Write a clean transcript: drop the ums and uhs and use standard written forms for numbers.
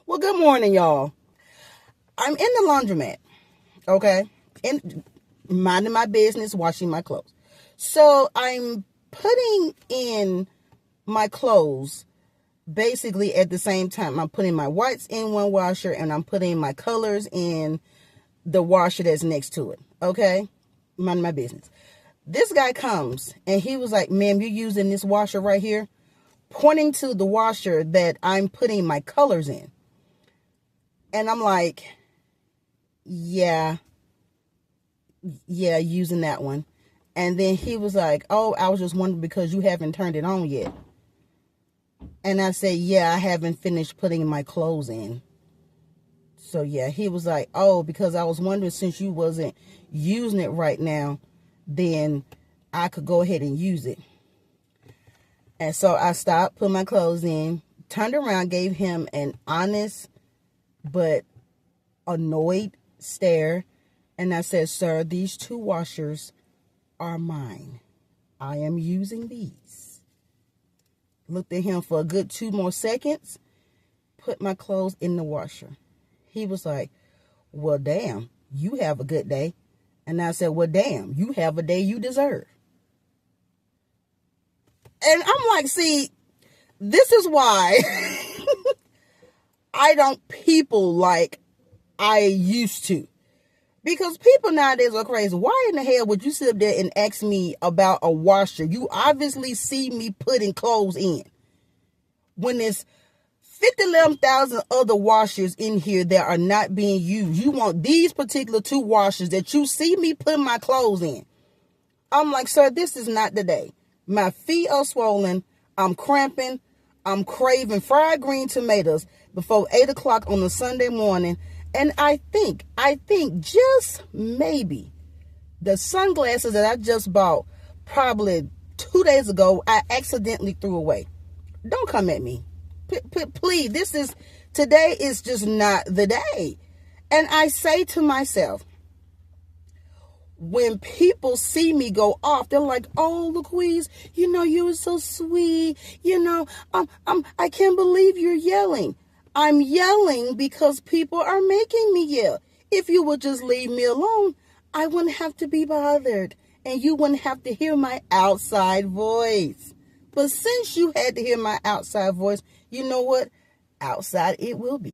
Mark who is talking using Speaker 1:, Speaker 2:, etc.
Speaker 1: Well, good morning, y'all. I'm in the laundromat, okay? And minding my business, washing my clothes. So I'm putting in my clothes basically at the same time. I'm putting my whites in one washer and I'm putting my colors in the washer that's next to it, okay? Minding my business. This guy comes and he was like, ma'am, you're using this washer right here? Pointing to the washer that I'm putting my colors in. And I'm like, yeah, using that one. And then he was like, oh, I was just wondering because you haven't turned it on yet. And I said, yeah, I haven't finished putting my clothes in. So yeah, he was like, oh, because I was wondering since you wasn't using it right now, then I could go ahead and use it. And so I stopped, put my clothes in, turned around, gave him an honest but annoyed stare. And I said, sir, these two washers are mine. I am using these. Looked at him for a good 2 more seconds, put my clothes in the washer. He was like, well, damn, you have a good day. And I said, well, damn, you have a day you deserve. And I'm like, see, this is why I don't people like I used to. Because people nowadays are crazy. Why in the hell would you sit up there and ask me about a washer? You obviously see me putting clothes in. When there's 51,000 other washers in here that are not being used. You want these particular 2 washers that you see me putting my clothes in. I'm like, sir, this is not the day. My feet are swollen. I'm cramping. I'm craving fried green tomatoes before 8 o'clock on a Sunday morning. And I think just maybe the sunglasses that I just bought probably 2 days ago, I accidentally threw away. Don't come at me. Please, today is just not the day. And I say to myself, when people see me go off, they're like, oh, Louise, you were so sweet. I can't believe you're yelling. I'm yelling because people are making me yell. If you would just leave me alone, I wouldn't have to be bothered. And you wouldn't have to hear my outside voice. But since you had to hear my outside voice, you know what? Outside it will be.